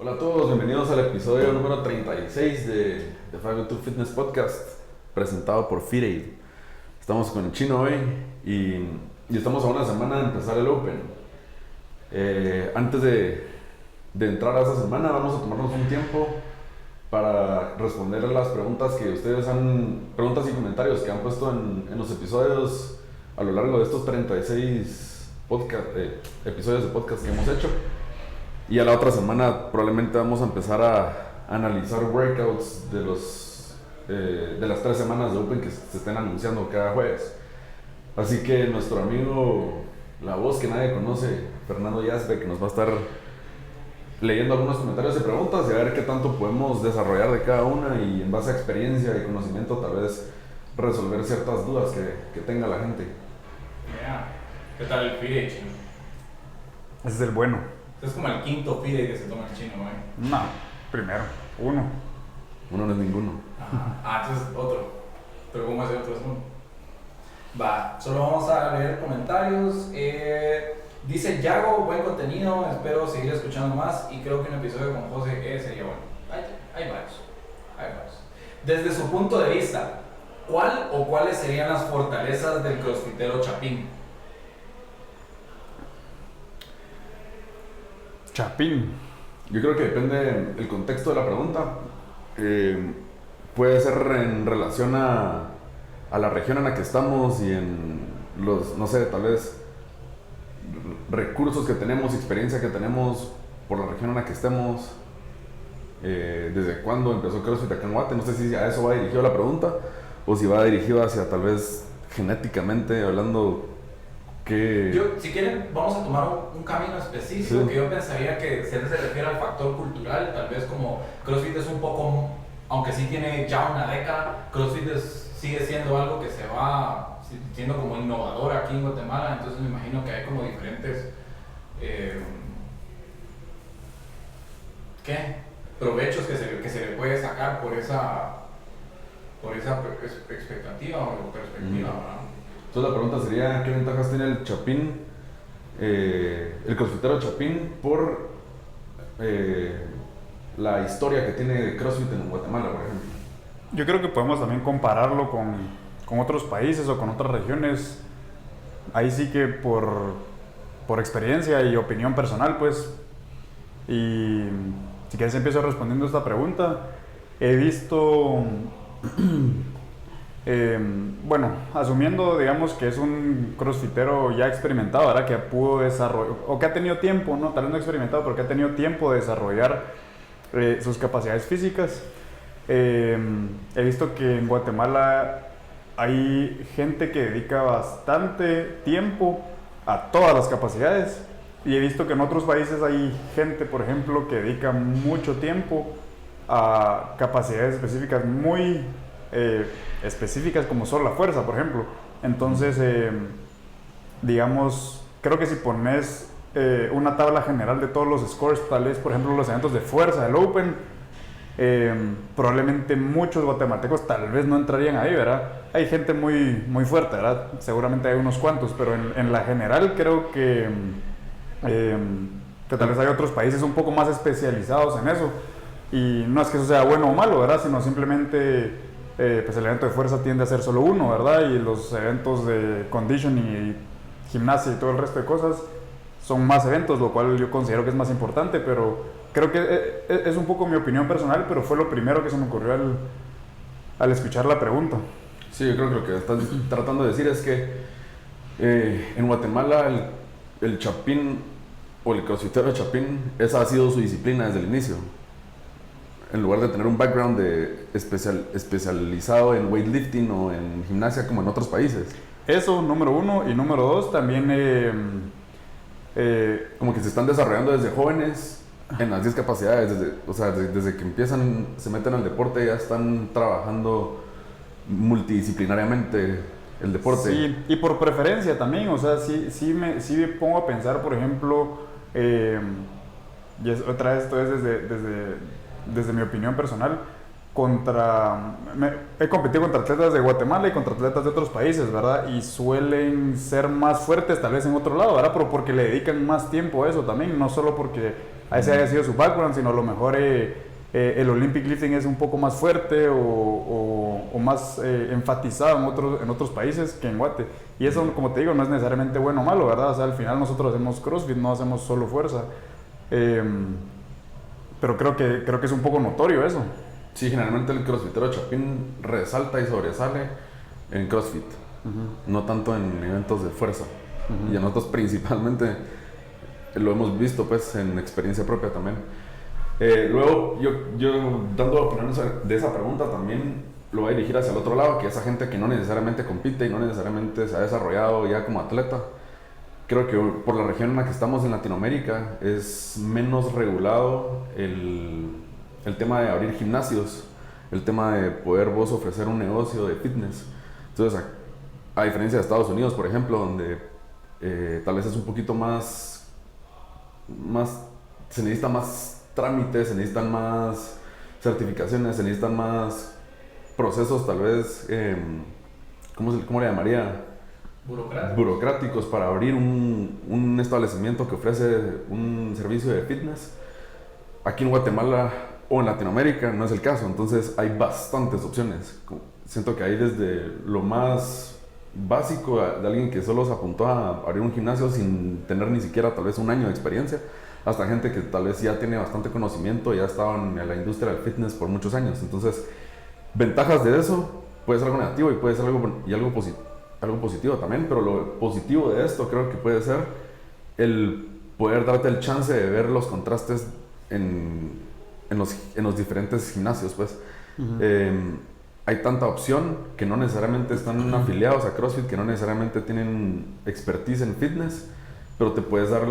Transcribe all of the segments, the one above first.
Hola a todos, bienvenidos al episodio número 36 de 502 Fitness Podcast, presentado por FitAid. Estamos con el Chino hoy y estamos a una semana de empezar el Open. Antes de entrar a esa semana, vamos a tomarnos un tiempo para responder a las preguntas que ustedes preguntas y comentarios que han puesto en los episodios a lo largo de estos 36 episodios de podcast que hemos hecho. Y a la otra semana probablemente vamos a empezar a analizar workouts de las 3 semanas de Open que se estén anunciando cada jueves. Así que nuestro amigo, la voz que nadie conoce, Fernando Yazbek, nos va a estar leyendo algunos comentarios y preguntas y a ver qué tanto podemos desarrollar de cada una y en base a experiencia y conocimiento tal vez resolver ciertas dudas que tenga la gente. ¿Qué tal el FIDE, Chino? Ese es el bueno. Es como el quinto FIDE que se toma el Chino, ¿eh? No, primero, uno. Uno no es ninguno. Entonces otro. Pero ¿cómo hace otro? Es uno. Va, solo vamos a leer comentarios. Dice Yago, buen contenido, espero seguir escuchando más y creo que un episodio con José sería bueno. Hay varios. Desde su punto de vista, ¿cuál o cuáles serían las fortalezas del crossfitero Chapín? Chapín. Yo creo que depende el contexto de la pregunta. Puede ser en relación a la región en la que estamos y en los, no sé, tal vez recursos que tenemos, experiencia que tenemos por la región en la que estemos. Desde cuándo empezó CrossFit acá en Guate. No sé si a eso va dirigido la pregunta o si va dirigido hacia tal vez genéticamente hablando. Si quieren, vamos a tomar un camino específico, sí. Que yo pensaría que se refiere al factor cultural, tal vez como CrossFit es un poco, aunque sí tiene ya una década, CrossFit sigue siendo algo que se va siendo como innovador aquí en Guatemala, entonces me imagino que hay como diferentes provechos que se le puede sacar por esa expectativa o perspectiva, ¿verdad? Entonces la pregunta sería, ¿qué ventajas tiene el Chapín, el crossfitero Chapín por la historia que tiene CrossFit en Guatemala, por ejemplo? Yo creo que podemos también compararlo con otros países o con otras regiones. Ahí sí que por experiencia y opinión personal, pues. Y si quieres empiezo respondiendo esta pregunta. He visto... bueno, asumiendo, digamos, que es un crossfitero ya experimentado, ¿verdad? Que pudo desarrollar, o que ha tenido tiempo, ¿no? Tal vez no experimentado, pero que ha tenido tiempo de desarrollar sus capacidades físicas. He visto que en Guatemala hay gente que dedica bastante tiempo a todas las capacidades. Y he visto que en otros países hay gente, por ejemplo, que dedica mucho tiempo a capacidades específicas muy... específicas como solo la fuerza, por ejemplo. Entonces, digamos, creo que si pones una tabla general de todos los scores, tal vez, por ejemplo, los eventos de fuerza del Open, probablemente muchos guatemaltecos tal vez no entrarían ahí, ¿verdad? Hay gente muy, muy fuerte, ¿verdad? Seguramente hay unos cuantos, pero en la general creo que tal vez hay otros países un poco más especializados en eso. Y no es que eso sea bueno o malo, ¿verdad? Sino simplemente... pues el evento de fuerza tiende a ser solo uno, ¿verdad? Y los eventos de conditioning y gimnasia y todo el resto de cosas son más eventos, lo cual yo considero que es más importante, pero creo que es un poco mi opinión personal, pero fue lo primero que se me ocurrió al escuchar la pregunta. Sí, yo creo que lo que estás tratando de decir es que en Guatemala el Chapín o el crossfitero Chapín, esa ha sido su disciplina desde el inicio. En lugar de tener un background especializado en weightlifting o en gimnasia como en otros países. Eso, número uno. Y número dos, también... como que se están desarrollando desde jóvenes en las 10 capacidades. Desde que empiezan, se meten al deporte, ya están trabajando multidisciplinariamente el deporte. Sí, y por preferencia también. O sea, sí me pongo a pensar, por ejemplo... y otra vez, esto es desde mi opinión personal, he competido contra atletas de Guatemala y contra atletas de otros países, ¿verdad? Y suelen ser más fuertes tal vez en otro lado, ¿verdad? Pero porque le dedican más tiempo a eso también, no solo porque ese haya sido su background, sino a lo mejor el Olympic lifting es un poco más fuerte o más enfatizado en otros países que en Guate. Y eso, como te digo, no es necesariamente bueno o malo, ¿verdad? O sea, al final nosotros hacemos CrossFit, no hacemos solo fuerza. Pero creo que es un poco notorio eso. Sí, generalmente el crossfitero chapín resalta y sobresale en CrossFit, no tanto en eventos de fuerza. Y a nosotros principalmente lo hemos visto pues en experiencia propia también. Luego yo dando opiniones de esa pregunta también lo voy a dirigir hacia el otro lado, que esa gente que no necesariamente compite y no necesariamente se ha desarrollado ya como atleta. Creo que por la región en la que estamos en Latinoamérica es menos regulado el tema de abrir gimnasios, el tema de poder vos ofrecer un negocio de fitness. Entonces, a diferencia de Estados Unidos, por ejemplo, donde tal vez es un poquito más, se necesita más trámites, se necesitan más certificaciones, se necesitan más procesos tal vez, ¿cómo le llamaría? Burocráticos para abrir un establecimiento que ofrece un servicio de fitness. Aquí en Guatemala o en Latinoamérica no es el caso, entonces hay bastantes opciones. Siento que hay desde lo más básico de alguien que solo se apuntó a abrir un gimnasio sin tener ni siquiera tal vez un año de experiencia, hasta gente que tal vez ya tiene bastante conocimiento y ya estaba en la industria del fitness por muchos años. Entonces, ventajas de eso puede ser algo negativo y puede ser algo positivo también, pero lo positivo de esto creo que puede ser el poder darte el chance de ver los contrastes en los diferentes gimnasios, pues. Hay tanta opción que no necesariamente están afiliados a CrossFit, que no necesariamente tienen expertise en fitness, pero te puedes dar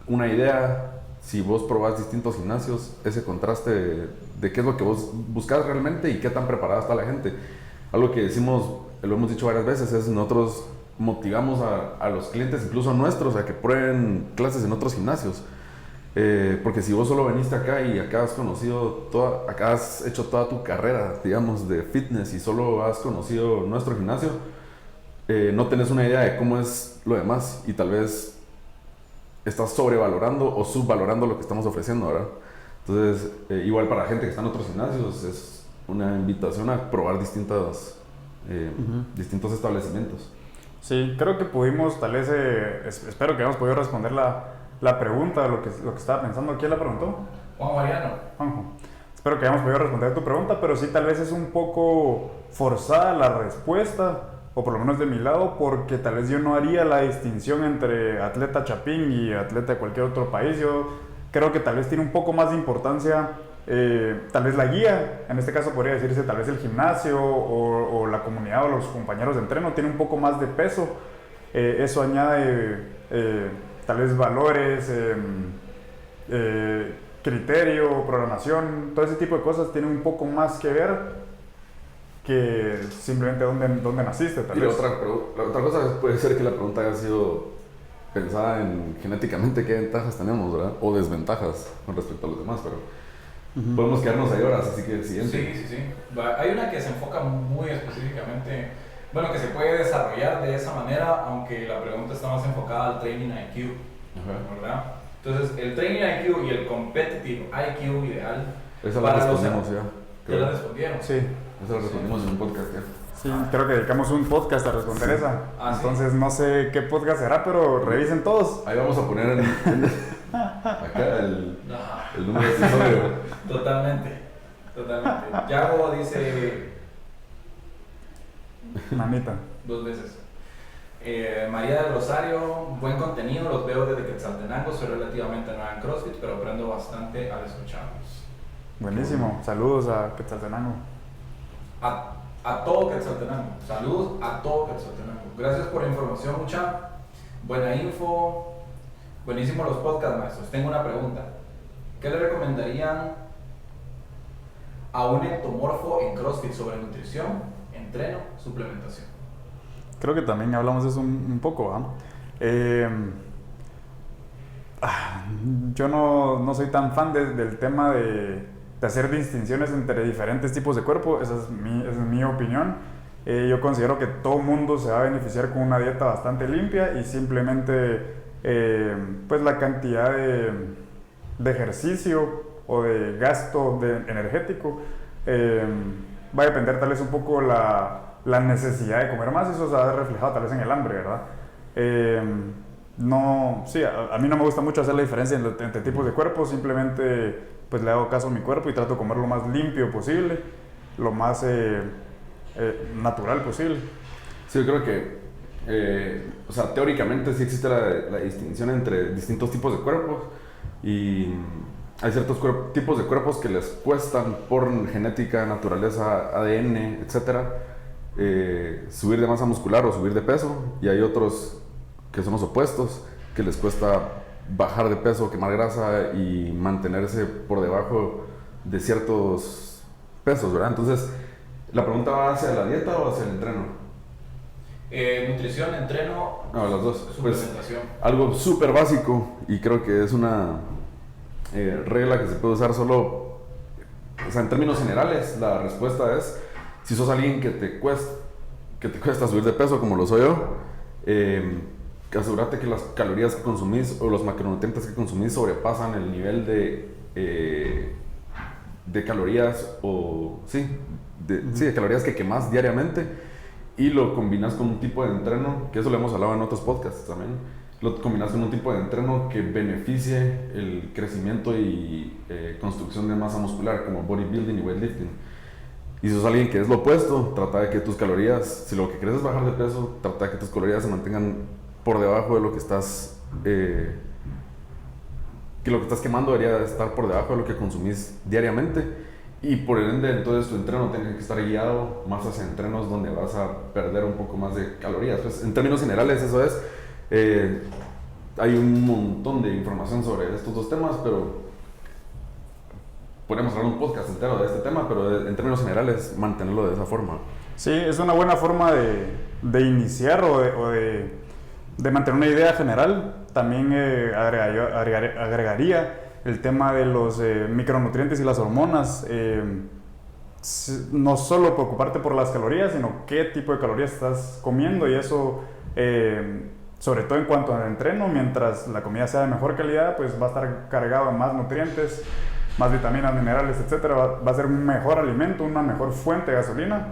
una idea, si vos probás distintos gimnasios, ese contraste de qué es lo que vos buscas realmente y qué tan preparada está la gente. Algo que decimos, lo hemos dicho varias veces, es nosotros motivamos a los clientes, incluso nuestros, a que prueben clases en otros gimnasios. Porque si vos solo veniste acá y acá has hecho toda tu carrera, digamos, de fitness y solo has conocido nuestro gimnasio, no tenés una idea de cómo es lo demás y tal vez estás sobrevalorando o subvalorando lo que estamos ofreciendo, ¿verdad? Entonces, igual para la gente que está en otros gimnasios, es una invitación a probar distintos establecimientos. Sí, creo que pudimos, tal vez, espero que hayamos podido responder la pregunta, lo que estaba pensando. ¿Quién la preguntó? Juan Mariano. Juanjo. Espero que hayamos podido responder tu pregunta, pero sí tal vez es un poco forzada la respuesta, o por lo menos de mi lado, porque tal vez yo no haría la distinción entre atleta chapín y atleta de cualquier otro país. Yo creo que tal vez tiene un poco más de importancia, tal vez la guía, en este caso podría decirse tal vez el gimnasio o la comunidad o los compañeros de entreno, tiene un poco más de peso. Eso añade tal vez valores, criterio, programación, todo ese tipo de cosas tienen un poco más que ver que simplemente dónde naciste, tal y vez. La otra cosa puede ser que la pregunta haya sido pensada en genéticamente qué ventajas tenemos, ¿verdad? O desventajas con respecto a los demás, pero podemos quedarnos ahí horas, así que el siguiente. Sí. Hay una que se enfoca muy específicamente, bueno, que se puede desarrollar de esa manera, aunque la pregunta está más enfocada al training IQ, ¿verdad? Entonces, el training IQ y el competitive IQ ideal. Esa la respondimos ya. ¿Ya la respondieron? Sí. Esa la respondimos en un podcast ya. Sí, creo que dedicamos un podcast a responder esa. Entonces, ¿sí? No sé qué podcast será, pero revisen todos. Ahí vamos a poner acá el número de episodio. Totalmente. Yago dice... Mamita. 2 veces. María del Rosario, buen contenido, los veo desde Quetzaltenango, soy relativamente nueva en CrossFit, pero aprendo bastante al escucharlos. Buenísimo, saludos a Quetzaltenango. A todo Quetzaltenango, saludos a todo Quetzaltenango. Gracias por la información, mucha buena info, buenísimo los podcasts, maestros. Tengo una pregunta, ¿qué le recomendarían a un ectomorfo en CrossFit sobre nutrición, entreno, suplementación? Creo que también hablamos de eso un poco, ¿ah? Yo no soy tan fan del tema de hacer distinciones entre diferentes tipos de cuerpo. Esa es mi opinión. Yo considero que todo mundo se va a beneficiar con una dieta bastante limpia y simplemente pues la cantidad de ejercicio o de gasto energético, va a depender tal vez un poco la necesidad de comer más, y eso se va a ver reflejado tal vez en el hambre, ¿verdad? No, sí, a mí no me gusta mucho hacer la diferencia entre tipos de cuerpos, simplemente pues le hago caso a mi cuerpo y trato de comer lo más limpio posible, lo más natural posible. Sí, yo creo que, o sea, teóricamente sí existe la distinción entre distintos tipos de cuerpos, y hay ciertos tipos de cuerpos que les cuestan por genética, naturaleza, ADN, etcétera, subir de masa muscular o subir de peso, y hay otros que son los opuestos, que les cuesta bajar de peso, quemar grasa y mantenerse por debajo de ciertos pesos, ¿verdad? Entonces, ¿la pregunta va hacia la dieta o hacia el entreno? Nutrición, entreno, No, las dos. suplementación. Pues, algo súper básico, y creo que es una regla que se puede usar solo, o sea, en términos generales, la respuesta es, si sos alguien que te cuesta subir de peso, como lo soy yo, asegúrate que las calorías que consumís o los macronutrientes que consumís sobrepasan el nivel de calorías, o de calorías que quemás diariamente, y lo combinas con un tipo de entreno, que eso lo hemos hablado en otros podcasts también, lo combinas con un tipo de entreno que beneficie el crecimiento y construcción de masa muscular, como bodybuilding y weightlifting. Y si sos alguien que es lo opuesto, trata de que tus calorías, si lo que quieres es bajar de peso, trata de que tus calorías se mantengan por debajo de lo que estás quemando debería estar por debajo de lo que consumís diariamente, y por ende entonces tu entreno tiene que estar guiado más hacia entrenos donde vas a perder un poco más de calorías. Pues, en términos generales eso es, hay un montón de información sobre estos dos temas, pero podemos hablar un podcast entero de este tema, pero en términos generales mantenerlo de esa forma. Sí, es una buena forma de iniciar o de mantener una idea general. También agregaría el tema de los micronutrientes y las hormonas. No solo preocuparte por las calorías, sino qué tipo de calorías estás comiendo, y eso, sobre todo en cuanto al entreno, mientras la comida sea de mejor calidad, pues va a estar cargado de más nutrientes, más vitaminas, minerales, etcétera. Va a ser un mejor alimento, una mejor fuente de gasolina,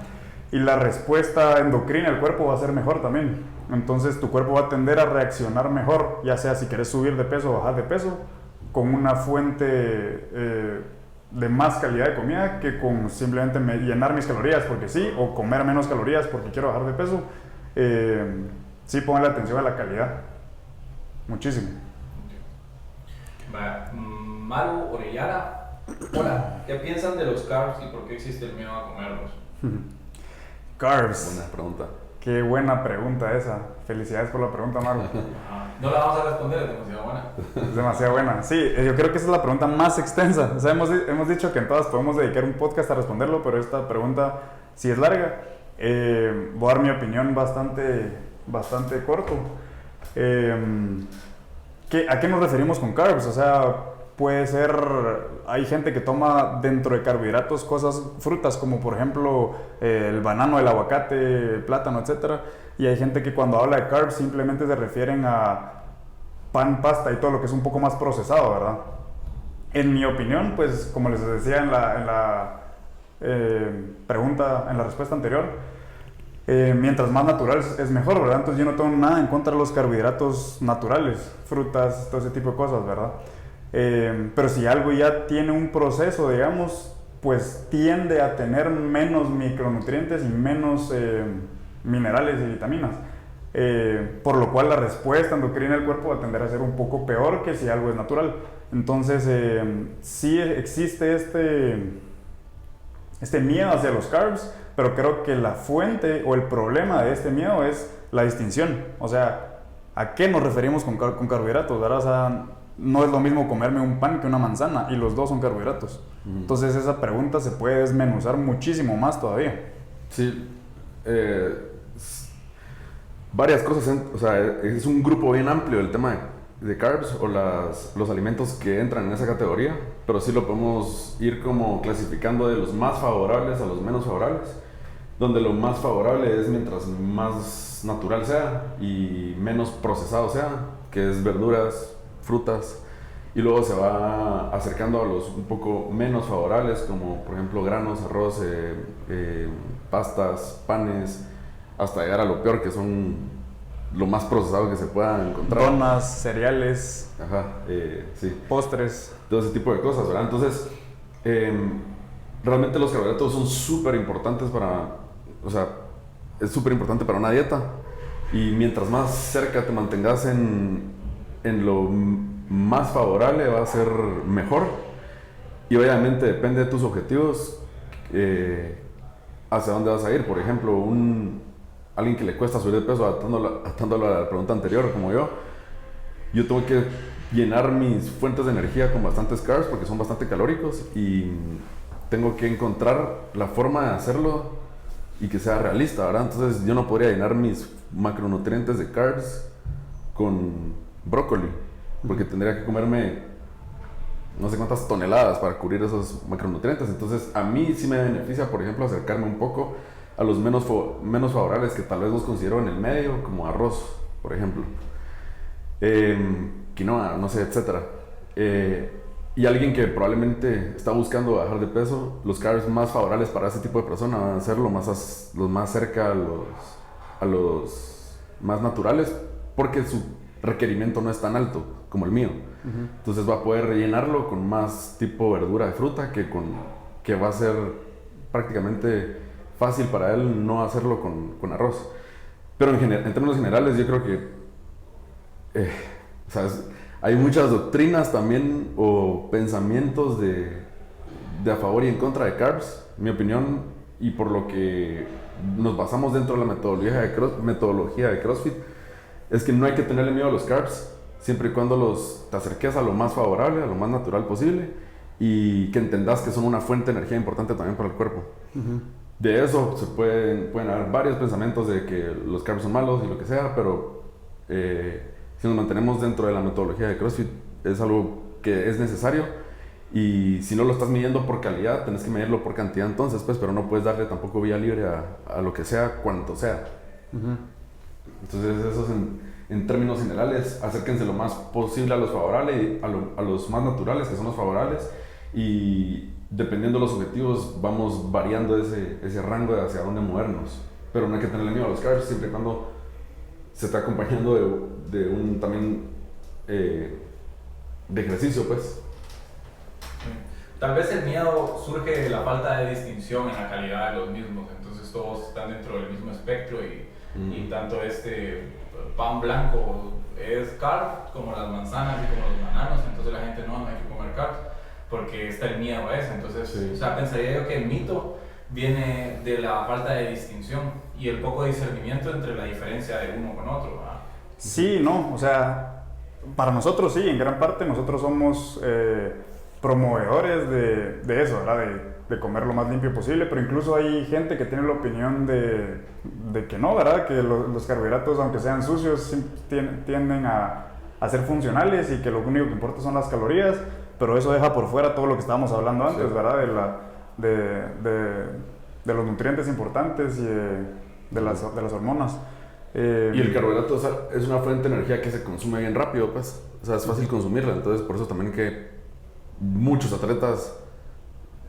y la respuesta endocrina del cuerpo va a ser mejor también. Entonces tu cuerpo va a tender a reaccionar mejor, ya sea si quieres subir de peso o bajar de peso, con una fuente de más calidad de comida que con simplemente llenar mis calorías porque sí, o comer menos calorías porque quiero bajar de peso. Sí, ponle atención a la calidad, muchísimo. Maru Orellana, hola, ¿qué piensan de los carbs y por qué existe el miedo a comerlos? Carbs. Buena pregunta. Qué buena pregunta esa. Felicidades por la pregunta, Maru. No la vamos a responder, es demasiado buena. Es demasiado buena. Sí, yo creo que esa es la pregunta más extensa. O sea, hemos dicho que en todas podemos dedicar un podcast a responderlo, pero esta pregunta sí es larga. Voy a dar mi opinión bastante corto. ¿A qué nos referimos con carbs? O sea, puede ser, hay gente que toma dentro de carbohidratos frutas como por ejemplo el banano, el aguacate, el plátano, etc. Y hay gente que cuando habla de carbs simplemente se refieren a pan, pasta y todo lo que es un poco más procesado, ¿verdad? En mi opinión, pues como les decía en la respuesta anterior, mientras más natural es mejor, ¿verdad? Entonces yo no tengo nada en contra de los carbohidratos naturales, frutas, todo ese tipo de cosas, ¿verdad? Pero si algo ya tiene un proceso, digamos, pues tiende a tener menos micronutrientes y menos minerales y vitaminas, por lo cual la respuesta endocrina del cuerpo va a tender a ser un poco peor que si algo es natural. Entonces sí existe este miedo hacia los carbs, pero creo que la fuente o el problema de este miedo es la distinción. O sea, ¿a qué nos referimos con carbohidratos, ¿verdad? O sea, no es lo mismo comerme un pan que una manzana, y los dos son carbohidratos. Entonces esa pregunta se puede desmenuzar muchísimo más todavía. Sí, varias cosas, o sea, es un grupo bien amplio el tema de carbs o los alimentos que entran en esa categoría, pero sí lo podemos ir como clasificando de los más favorables a los menos favorables, donde lo más favorable es mientras más natural sea y menos procesado sea, que es verduras, frutas y luego se va acercando a los un poco menos favorables, como por ejemplo granos, arroz, pastas, panes, hasta llegar a lo peor, que son lo más procesado que se pueda encontrar. Donas, cereales, Ajá, sí. postres. Todo ese tipo de cosas, ¿verdad? Entonces, realmente los carbohidratos son súper importantes o sea, es súper importante para una dieta. Y mientras más cerca te mantengas en lo más favorable, va a ser mejor. Y obviamente depende de tus objetivos, hacia dónde vas a ir. Por ejemplo, alguien que le cuesta subir de peso, atándolo a la pregunta anterior, como yo tengo que llenar mis fuentes de energía con bastantes carbs porque son bastante calóricos y tengo que encontrar la forma de hacerlo y que sea realista, ¿verdad? Entonces yo no podría llenar mis macronutrientes de carbs con brócoli porque tendría que comerme no sé cuántas toneladas para cubrir esos macronutrientes. Entonces a mí sí me beneficia, por ejemplo, acercarme un poco a los menos favorables que tal vez los considero en el medio, como arroz, por ejemplo, quinoa, no sé, etcétera. Y alguien que probablemente está buscando bajar de peso, los carbs más favorables para ese tipo de persona van a ser los más cerca a los más naturales, porque su requerimiento no es tan alto como el mío. Entonces va a poder rellenarlo con más tipo verdura de fruta que va a ser prácticamente fácil para él no hacerlo con arroz. Pero en términos generales yo creo que ¿sabes? Hay muchas doctrinas también o pensamientos de a favor y en contra de carbs, mi opinión, y por lo que nos basamos dentro de la metodología de CrossFit, es que no hay que tenerle miedo a los carbs, siempre y cuando te acerques a lo más favorable, a lo más natural posible, y que entendas que son una fuente de energía importante también para el cuerpo. De eso pueden haber varios pensamientos de que los carbs son malos y lo que sea, pero si nos mantenemos dentro de la metodología de CrossFit, es algo que es necesario. Y si no lo estás midiendo por calidad, tenés que medirlo por cantidad entonces, pues, pero no puedes darle tampoco vía libre a lo que sea, cuanto sea. Entonces, eso es en términos generales. Acérquense lo más posible a los favorables, a los más naturales, que son los favorables. Y dependiendo de los objetivos, vamos variando ese rango de hacia dónde movernos. Pero no hay que tenerle miedo a los carbs, siempre y cuando se está acompañando de un también de ejercicio, pues. Tal vez el miedo surge de la falta de distinción en la calidad de los mismos, entonces todos están dentro del mismo espectro y tanto pan blanco es carb como las manzanas y como los bananos, entonces la gente no hay que comer carbs porque está el miedo a eso. Entonces, sí. O sea, pensaría yo que el mito viene de la falta de distinción y el poco discernimiento entre la diferencia de uno con otro, ¿verdad? Sí, no, o sea, para nosotros sí, en gran parte nosotros somos promovedores de eso, ¿verdad? De comer lo más limpio posible, pero incluso hay gente que tiene la opinión de que no, ¿verdad? Que los carbohidratos, aunque sean sucios, tienden a ser funcionales y que lo único que importa son las calorías, pero eso deja por fuera todo lo que estábamos hablando antes, sí, ¿verdad? De los nutrientes importantes y de las hormonas. Y el carbohidrato es una fuente de energía que se consume bien rápido, pues. O sea, es fácil consumirla, entonces por eso también que muchos atletas,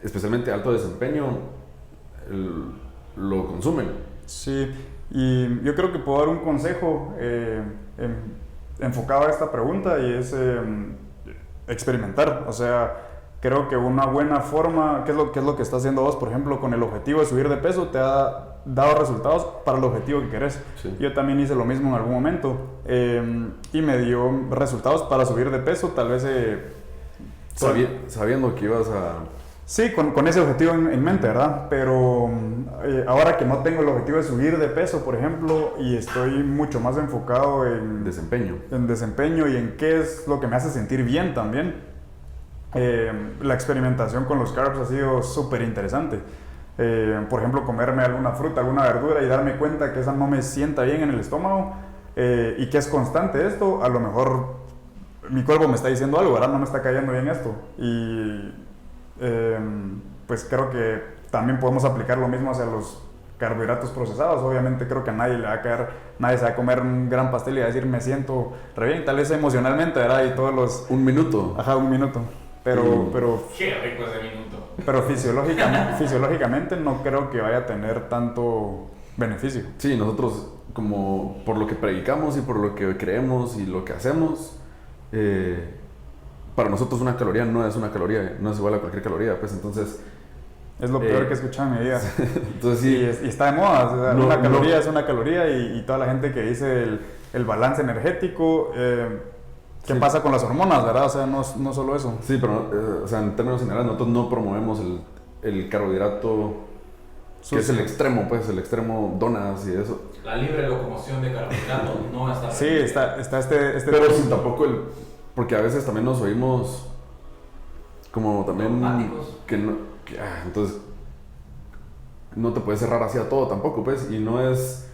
especialmente de alto desempeño, lo consumen. Sí, y yo creo que puedo dar un consejo enfocado a esta pregunta y es experimentar. O sea, creo que una buena forma, ¿qué es lo que estás haciendo vos, por ejemplo, con el objetivo de subir de peso? Te ha dado resultados para el objetivo que querés. Sí. Yo también hice lo mismo en algún momento y me dio resultados para subir de peso, tal vez sabiendo que ibas a... Sí, con ese objetivo en mente, ¿verdad? Pero ahora que no tengo el objetivo de subir de peso, por ejemplo, y estoy mucho más enfocado en desempeño y en qué es lo que me hace sentir bien también, la experimentación con los carbs ha sido súper interesante. Por ejemplo, comerme alguna fruta, alguna verdura y darme cuenta que esa no me sienta bien en el estómago y que es constante esto, a lo mejor mi cuerpo me está diciendo algo, ¿verdad? No me está cayendo bien esto. Y pues creo que también podemos aplicar lo mismo hacia los carbohidratos procesados. Obviamente creo que a nadie le va a caer, nadie se va a comer un gran pastel y va a decir me siento re bien, tal vez emocionalmente, ¿verdad? Y todos los... Un minuto. Ajá, un minuto. Pero Qué rico ese minuto. pero fisiológicamente no creo que vaya a tener tanto beneficio. Sí, nosotros como por lo que predicamos y por lo que creemos y lo que hacemos, para nosotros una caloría no es una caloría, no es igual a cualquier caloría, pues entonces... Es lo peor que he escuchado en mi vida. Entonces sí... Y está de moda, o sea, una caloría es una caloría y toda la gente que dice el balance energético... ¿Qué pasa con las hormonas, verdad? O sea, no solo eso. Sí, pero o sea, en términos generales nosotros no promovemos el carbohidrato que es el extremo, pues, el extremo donas y eso. La libre locomoción de carbohidratos no está... Sí, está este pero sin tampoco porque a veces también nos oímos como también... Dogmáticos. Entonces no te puedes cerrar así a todo tampoco, pues, y no es...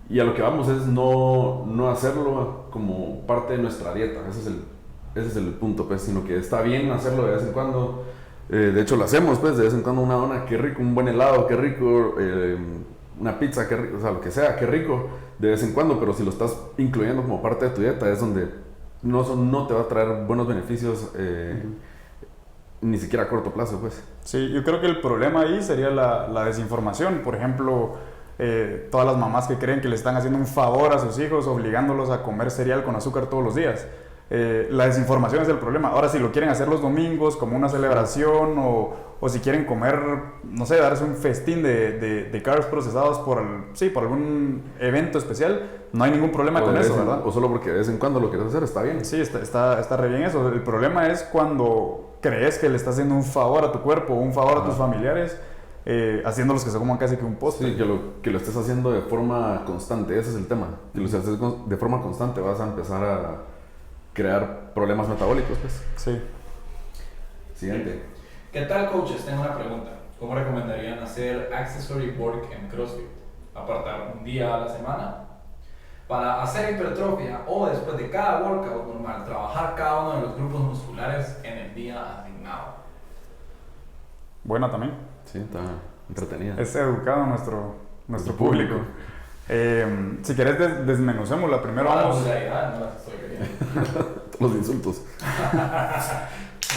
Y a lo que vamos es no hacerlo como parte de nuestra dieta, ese es el punto, pues, sino que está bien hacerlo de vez en cuando. De hecho lo hacemos, pues, de vez en cuando una dona, qué rico, un buen helado, qué rico, una pizza, qué rico, o sea, lo que sea, qué rico, de vez en cuando, pero si lo estás incluyendo como parte de tu dieta es donde no te va a traer buenos beneficios, ni siquiera a corto plazo, pues. Sí, yo creo que el problema ahí sería la desinformación, por ejemplo... todas las mamás que creen que le están haciendo un favor a sus hijos obligándolos a comer cereal con azúcar todos los días. La desinformación es el problema. Ahora, si lo quieren hacer los domingos como una celebración o si quieren comer, no sé, darse un festín de carbs procesados por algún evento especial, no hay ningún problema con eso, ¿verdad? O solo porque de vez en cuando lo quieres hacer, está bien. Sí, está re bien eso. El problema es cuando crees que le estás haciendo un favor a tu cuerpo o un favor a tus familiares, haciéndolos que se coman casi que un postre. Sí, que lo estés haciendo de forma constante, ese es el tema. Que lo estés haciendo de forma constante vas a empezar a crear problemas metabólicos, pues. Sí. Siguiente. ¿Qué tal, coaches? Tengo una pregunta. ¿Cómo recomendarían hacer accessory work en CrossFit? ¿Apartar un día a la semana para hacer hipertrofia o después de cada workout normal trabajar cada uno de los grupos musculares en el día asignado? Buena también. Sí, está entretenida. Es educado nuestro público. Si querés desmenucémosla primero. No, Vamos. no las estoy queriendo. Los insultos.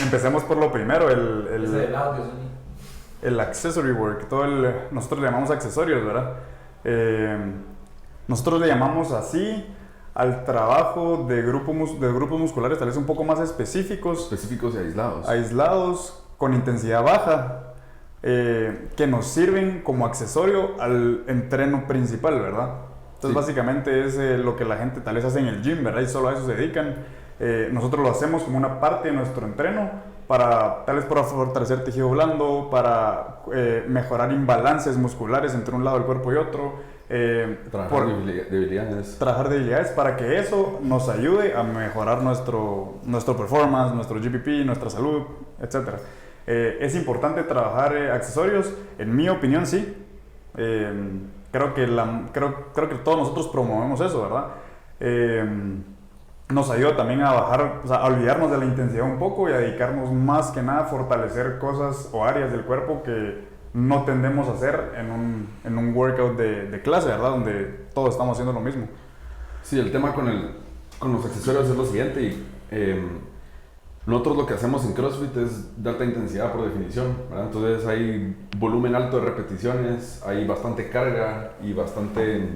Empecemos por lo primero, Ese del audio, Sony. el accessory work. Nosotros le llamamos accesorios, ¿verdad? Nosotros le llamamos así al trabajo de grupos musculares tal vez un poco más específicos Y aislados. Aislados, con intensidad baja. Que nos sirven como accesorio al entreno principal, ¿verdad? Entonces, sí. Básicamente es lo que la gente tal vez hace en el gym, ¿verdad? Y solo a eso se dedican. Nosotros lo hacemos como una parte de nuestro entreno tal vez para fortalecer tejido blando, para mejorar imbalances musculares entre un lado del cuerpo y otro. Trabajar debilidades. Trabajar debilidades para que eso nos ayude a mejorar nuestro performance, nuestro GPP, nuestra salud, etc. Es importante trabajar accesorios, en mi opinión sí. Creo que todos nosotros promovemos eso, ¿verdad? Nos ayuda también a bajar, o sea, a olvidarnos de la intensidad un poco y a dedicarnos más que nada a fortalecer cosas o áreas del cuerpo que no tendemos a hacer en un workout de clase, ¿verdad? Donde todos estamos haciendo lo mismo. Sí, el tema con los accesorios es lo siguiente. Nosotros lo que hacemos en CrossFit es de alta intensidad por definición, ¿verdad? Entonces hay volumen alto de repeticiones, hay bastante carga y bastante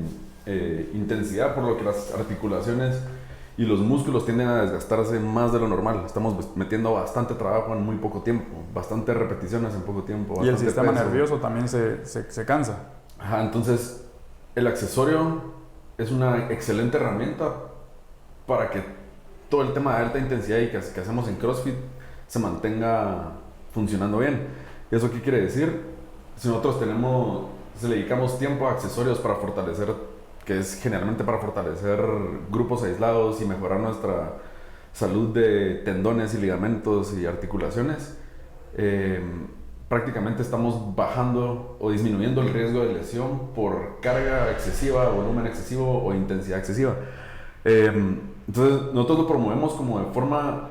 intensidad, por lo que las articulaciones y los músculos tienden a desgastarse más de lo normal. Estamos metiendo bastante trabajo en muy poco tiempo, bastantes repeticiones en poco tiempo. Y el sistema nervioso también se cansa. Ajá, entonces el accesorio es una excelente herramienta para que todo el tema de alta intensidad y que hacemos en CrossFit se mantenga funcionando bien. ¿Y eso qué quiere decir? Si nosotros le dedicamos tiempo a accesorios para fortalecer, que es generalmente para fortalecer grupos aislados y mejorar nuestra salud de tendones y ligamentos y articulaciones, prácticamente estamos bajando o disminuyendo el riesgo de lesión por carga excesiva, volumen excesivo o intensidad excesiva. Entonces nosotros lo promovemos como de forma,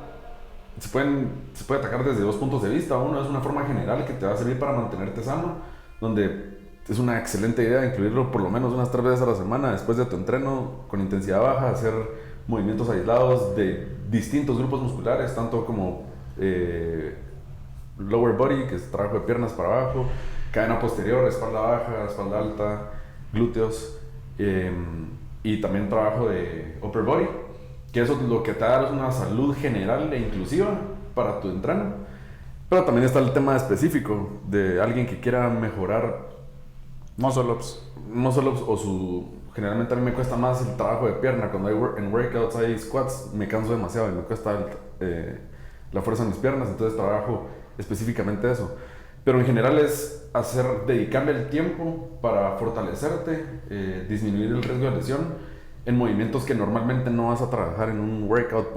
se puede atacar desde dos puntos de vista. Uno es una forma general que te va a servir para mantenerte sano, donde es una excelente idea incluirlo por lo menos unas 3 veces a la semana después de tu entreno con intensidad baja, hacer movimientos aislados de distintos grupos musculares, tanto como lower body, que es trabajo de piernas para abajo, cadena posterior, espalda baja, espalda alta, glúteos, y también trabajo de upper body, que eso lo que te da es una salud general e inclusiva para tu entreno. Pero también está el tema específico de alguien que quiera mejorar muscle ups o su... Generalmente a mí me cuesta más el trabajo de pierna. Cuando en workouts hay squats me canso demasiado y me cuesta la fuerza en mis piernas, entonces trabajo específicamente eso. Pero en general es dedicarle el tiempo para fortalecerte, disminuir el riesgo de lesión en movimientos que normalmente no vas a trabajar en un workout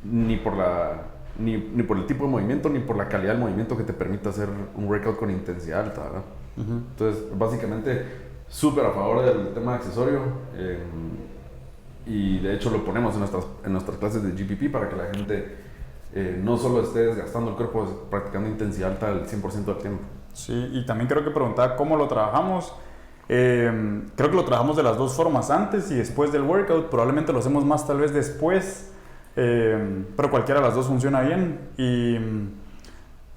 ni por el tipo de movimiento ni por la calidad del movimiento que te permita hacer un workout con intensidad alta, ¿verdad? Entonces, básicamente, súper a favor del tema de accesorio, y de hecho lo ponemos en nuestras clases de GPP para que la gente no solo esté desgastando el cuerpo practicando intensidad alta el 100% del tiempo. Sí, y también creo que preguntaba cómo lo trabajamos. Creo que lo trabajamos de las dos formas, antes y después del workout. Probablemente lo hacemos más tal vez después, pero cualquiera de las dos funciona bien. Y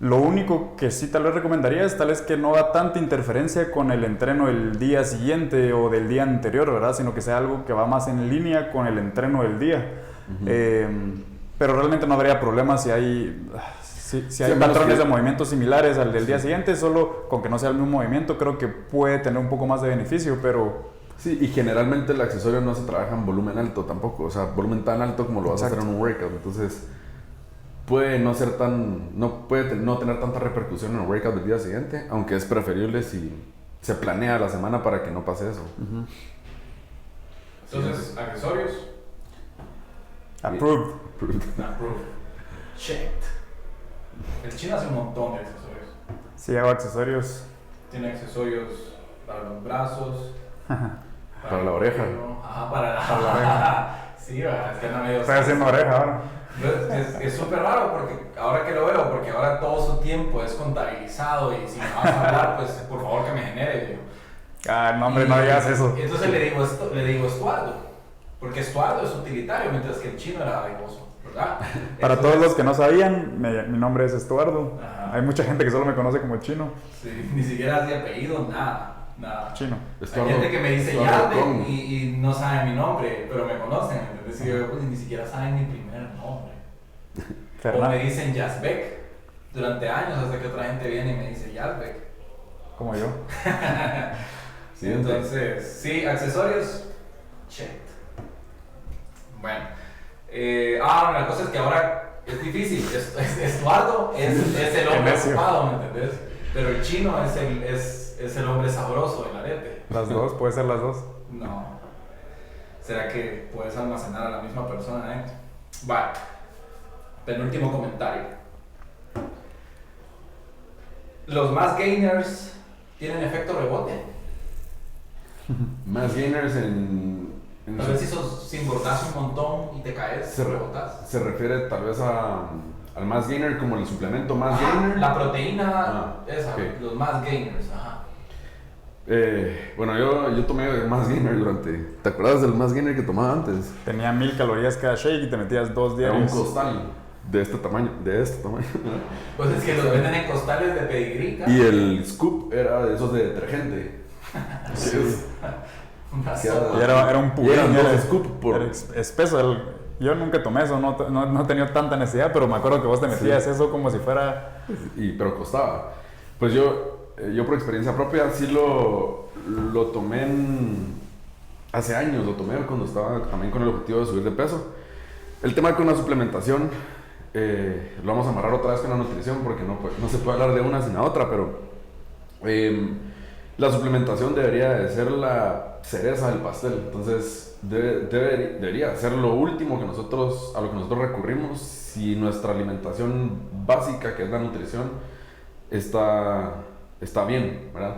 lo único que sí tal vez recomendaría es tal vez que no haga tanta interferencia con el entreno el día siguiente o del día anterior, ¿verdad? Sino que sea algo que va más en línea con el entreno del día. Pero realmente no habría problema si hay patrones de movimientos similares al del día siguiente, solo con que no sea el mismo movimiento creo que puede tener un poco más de beneficio, pero... Sí, y generalmente el accesorio no se trabaja en volumen alto tampoco, o sea, volumen tan alto como lo vas a hacer en un workout, entonces puede no tener tanta repercusión en el workout del día siguiente, aunque es preferible si se planea la semana para que no pase eso. Entonces, accesorios. Approved. Checked. El chino hace un montón de accesorios. Sí, hago accesorios. Tiene accesorios para los brazos, para la oreja. Para la oreja. Sí, es que anda medio... Estoy haciendo oreja ahora. Es súper raro porque ahora que lo veo, porque ahora todo su tiempo es contabilizado y si me vas a hablar, pues por favor que me genere. No hombre, no digas eso. Entonces le digo Estuardo, porque Estuardo es utilitario, mientras que el chino era dadivoso, ¿verdad? Para todos los que no sabían, mi nombre es Estuardo. Hay mucha gente que solo me conoce como Chino. Sí, ni siquiera hace apellido, nada. Chino. Hay gente que me dice Yazbek y no sabe mi nombre, pero me conocen, ¿entendés? Y yo, pues, ni siquiera saben mi primer nombre. O me dicen Yazbek durante años hasta que otra gente viene y me dice Yazbek. Como yo. Sí, entonces, sí, accesorios, checked. Bueno, la cosa es que ahora es difícil. Estuardo es el hombre ocupado, ¿me entendés? Pero el chino es el hombre sabroso del arete. Las dos, puede ser las dos. No. ¿Será que puedes almacenar a la misma persona dentro? Vale. Penúltimo comentario. ¿Los mass gainers tienen efecto rebote? Mass gainers Tal vez si engordas un montón y te caes, rebotas. Se refiere tal vez al mass gainer como el suplemento mass gainer. La proteína, okay. Los mass gainers, Bueno, yo tomé mass gainer ¿te acuerdas del mass gainer que tomaba antes? Tenía 1000 calorías cada shake y te metías 2 diarios. Era un costal de este tamaño. Pues es que los venden en costales de pedigrí. Y el scoop era de esos de detergente. Sí. Y era un puré. Era scoop era espeso. Yo nunca tomé eso, no he tenido tanta necesidad, pero me acuerdo que vos te metías eso como si fuera... Pero costaba. Pues yo por experiencia propia sí lo tomé hace años, lo tomé cuando estaba también con el objetivo de subir de peso. El tema con la suplementación, lo vamos a amarrar otra vez con la nutrición porque no se puede hablar de una sin la otra, pero la suplementación debería de ser la cereza del pastel. Entonces debería ser lo último a lo que nosotros recurrimos si nuestra alimentación básica, que es la nutrición, está bien, ¿verdad?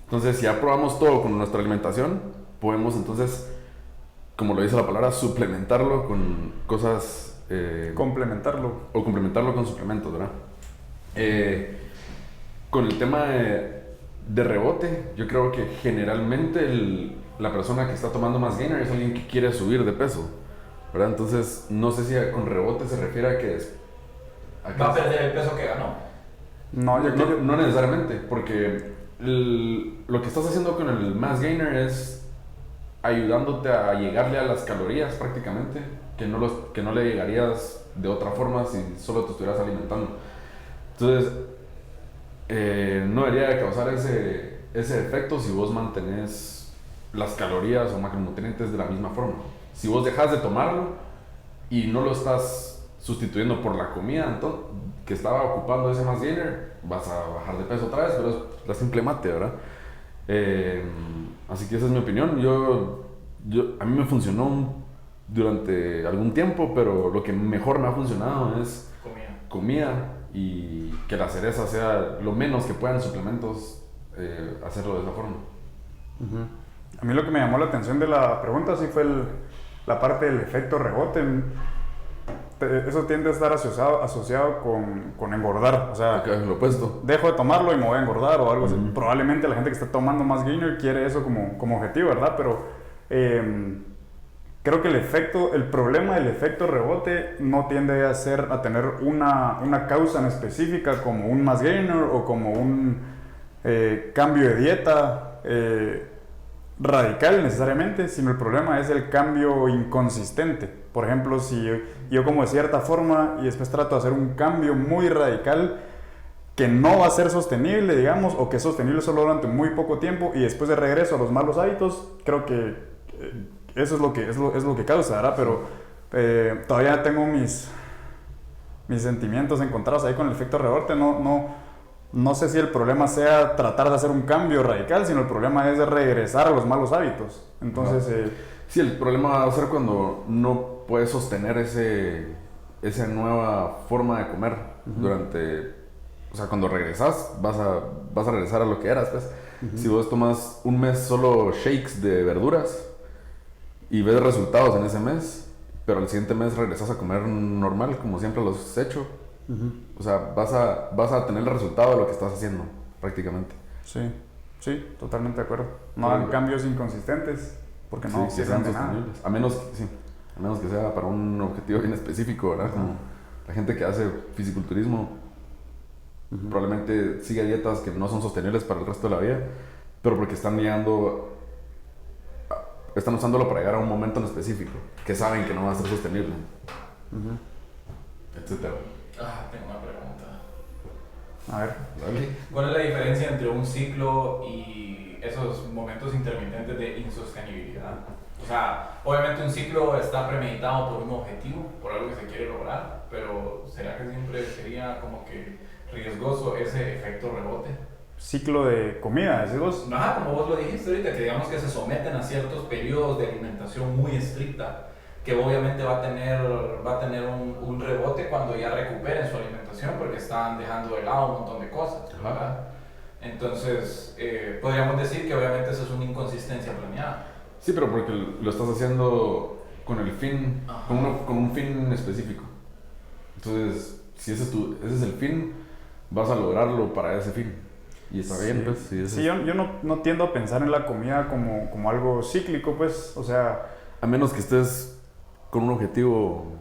Entonces, si ya probamos todo con nuestra alimentación, podemos entonces, como lo dice la palabra, suplementarlo con cosas... complementarlo. O complementarlo con suplementos, ¿verdad? Con el tema de rebote, yo creo que generalmente la persona que está tomando más gainer es alguien que quiere subir de peso, ¿verdad? Entonces, no sé si con rebote se refiere a que va a perder el peso que ganó. No necesariamente, porque lo que estás haciendo con el mass gainer es ayudándote a llegarle a las calorías prácticamente, que no le llegarías de otra forma si solo te estuvieras alimentando. Entonces, no debería de causar ese efecto si vos mantenés las calorías o macronutrientes de la misma forma. Si vos dejas de tomarlo y no lo estás sustituyendo por la comida entonces, que estaba ocupando ese mass gainer, vas a bajar de peso otra vez, pero es la simple mate, ¿verdad? Así que esa es mi opinión. A mí me funcionó durante algún tiempo, pero lo que mejor me ha funcionado es comida y que la cereza sea lo menos que puedan suplementos, hacerlo de esa forma. A mí lo que me llamó la atención de la pregunta sí fue la parte del efecto rebote. Eso tiende a estar asociado con engordar, o sea, lo opuesto. Dejo de tomarlo y me voy a engordar o algo así. Probablemente la gente que está tomando más gainer quiere eso como objetivo, ¿verdad? Pero creo que el problema del efecto rebote no tiende a tener una causa en específica como un mass gainer o como un cambio de dieta radical necesariamente, sino el problema es el cambio inconsistente. Por ejemplo, si yo como de cierta forma y después trato de hacer un cambio muy radical que no va a ser sostenible, digamos, o que es sostenible solo durante muy poco tiempo y después de regreso a los malos hábitos, creo que eso es lo que causa, ¿verdad? Pero todavía tengo mis sentimientos encontrados ahí con el efecto rebote. No sé si el problema sea tratar de hacer un cambio radical, sino el problema es de regresar a los malos hábitos. Entonces, sí, el problema va a ser cuando no puedes sostener esa nueva forma de comer durante... O sea, cuando regresas, vas a regresar a lo que eras, pues. Si vos tomas un mes solo shakes de verduras y ves resultados en ese mes, pero el siguiente mes regresas a comer normal, como siempre lo has hecho, o sea, vas a tener el resultado de lo que estás haciendo, prácticamente. Sí, totalmente de acuerdo. No hagan cambios inconsistentes, porque no sirven de nada. A menos que sea para un objetivo bien específico, ¿verdad? Como la gente que hace fisiculturismo probablemente sigue dietas que no son sostenibles para el resto de la vida, pero porque están usándolo para llegar a un momento en específico que saben que no va a ser sostenible, etcétera. Tengo una pregunta. A ver, dale. ¿Cuál es la diferencia entre un ciclo y esos momentos intermitentes de insostenibilidad? O sea, obviamente un ciclo está premeditado por un objetivo, por algo que se quiere lograr, pero ¿será que siempre sería como que riesgoso ese efecto rebote? Ciclo de comida, ¿decís vos? Como vos lo dijiste ahorita, que digamos que se someten a ciertos periodos de alimentación muy estricta, que obviamente va a tener un rebote cuando ya recuperen su alimentación, porque están dejando de lado un montón de cosas, ¿verdad? Entonces, podríamos decir que obviamente eso es una inconsistencia planeada. Sí, pero porque lo estás haciendo con el fin, con un fin específico. Entonces, si ese es el fin, vas a lograrlo para ese fin. Y está bien, pues. Yo no tiendo a pensar en la comida como algo cíclico, pues, o sea... A menos que estés con un objetivo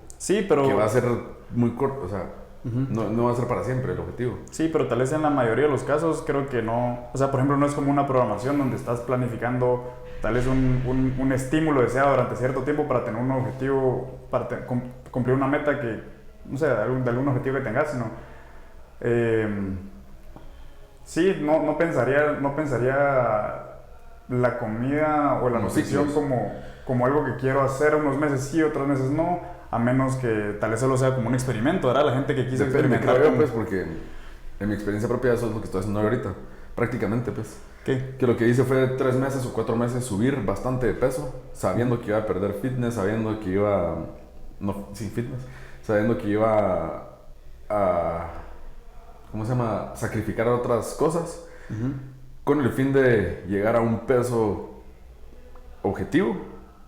pero... que va a ser muy corto, o sea, no va a ser para siempre el objetivo. Sí, pero tal vez en la mayoría de los casos creo que no... O sea, por ejemplo, no es como una programación donde estás planificando tal vez un estímulo deseado durante cierto tiempo para tener un objetivo, para cumplir una meta que, no sé, de algún objetivo que tengas, sino... sí, no pensaría la comida o la nutrición como algo que quiero hacer unos meses sí, otros meses no, a menos que tal vez solo sea como un experimento, ¿verdad? La gente que quiso experimentar. Creo, pues, porque en mi experiencia propia eso es lo que estoy haciendo ahorita, prácticamente, pues. ¿Qué? Que lo que hice fue 3 meses o 4 meses subir bastante de peso, sabiendo que iba a perder fitness, sabiendo que iba a sacrificar otras cosas, con el fin de llegar a un peso objetivo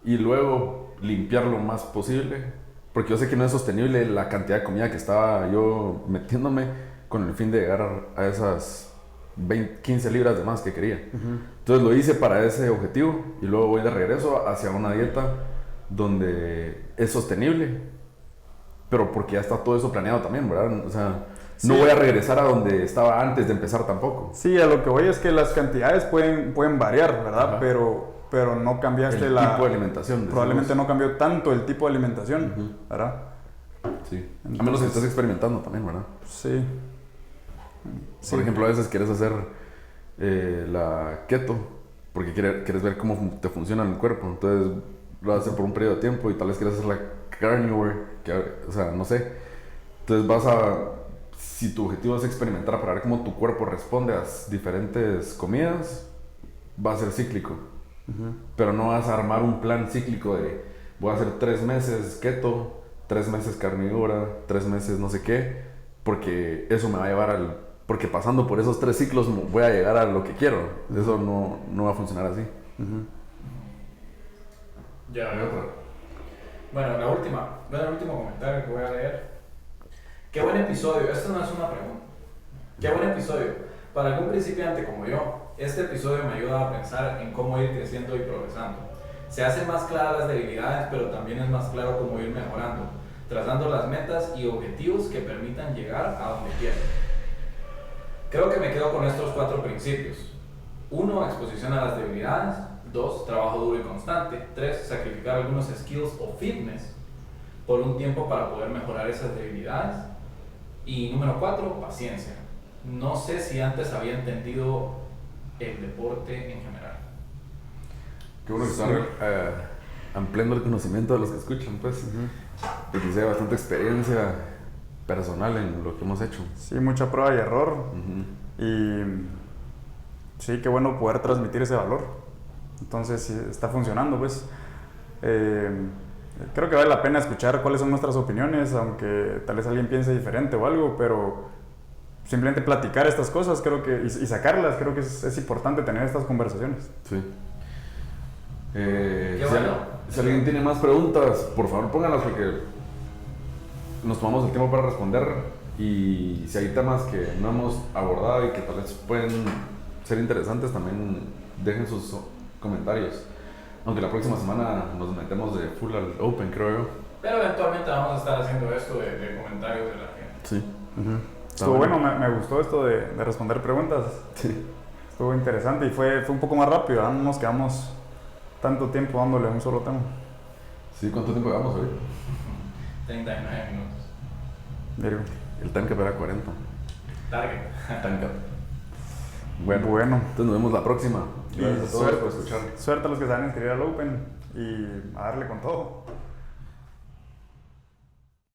y luego limpiar lo más posible, porque yo sé que no es sostenible la cantidad de comida que estaba yo metiéndome con el fin de llegar a 15 libras de más que quería. Entonces lo hice para ese objetivo y luego voy de regreso hacia una dieta donde es sostenible, pero porque ya está todo eso planeado también, ¿verdad? O sea, no voy a regresar a donde estaba antes de empezar tampoco. Sí, a lo que voy es que las cantidades pueden variar, ¿verdad? Pero no cambiaste el tipo de alimentación. Probablemente no cambió tanto el tipo de alimentación, ¿verdad? Sí. Entonces, a menos que estés experimentando también, ¿verdad? Sí. Por ejemplo, a veces quieres hacer la keto porque quieres ver cómo te funciona en el cuerpo. Entonces lo vas a hacer por un periodo de tiempo y tal vez quieres hacer la carnivore, o sea, no sé. Entonces si tu objetivo es experimentar para ver cómo tu cuerpo responde a diferentes comidas, va a ser cíclico. Pero no vas a armar un plan cíclico de voy a hacer 3 meses keto, 3 meses carnívora, 3 meses no sé qué, porque eso me va a llevar porque pasando por esos 3 ciclos voy a llegar a lo que quiero. Eso no va a funcionar así. Ya veo. Bueno, el último comentario que voy a leer. Qué buen episodio. Esto no es una pregunta. Qué buen episodio. Para algún principiante como yo, este episodio me ayuda a pensar en cómo ir creciendo y progresando. Se hacen más claras las debilidades, pero también es más claro cómo ir mejorando, trazando las metas y objetivos que permitan llegar a donde quiero. Creo que me quedo con estos 4 principios. 1. Exposición a las debilidades. 2. Trabajo duro y constante. 3. Sacrificar algunos skills o fitness por un tiempo para poder mejorar esas debilidades. Y número 4. Paciencia. No sé si antes había entendido el deporte en general. Qué bueno que están ampliando el conocimiento de los que escuchan, pues. Porque sí hay bastante experiencia personal en lo que hemos hecho. Sí, mucha prueba y error. Y sí, qué bueno poder transmitir ese valor. Entonces, sí, está funcionando, pues. Creo que vale la pena escuchar cuáles son nuestras opiniones, aunque tal vez alguien piense diferente o algo, pero simplemente platicar estas cosas y sacarlas, creo que es importante tener estas conversaciones. Sí. Si alguien tiene más preguntas, por favor pónganlas porque nos tomamos el tiempo para responder, y si hay temas que no hemos abordado y que tal vez pueden ser interesantes, también dejen sus comentarios. Aunque la próxima semana nos metemos de full al Open, creo yo. Pero eventualmente vamos a estar haciendo esto de comentarios de la gente. Sí. Estuvo bueno, me gustó esto de responder preguntas. Sí. Estuvo interesante y fue un poco más rápido, ¿eh? No nos quedamos tanto tiempo dándole a un solo tema. Sí, ¿cuánto tiempo llevamos hoy? 39 minutos. Mira. El time cap era 40. Target. Time cap. Bueno. Entonces nos vemos la próxima. Gracias a todos por escuchar. Suerte a los que se van a inscribir al Open y a darle con todo.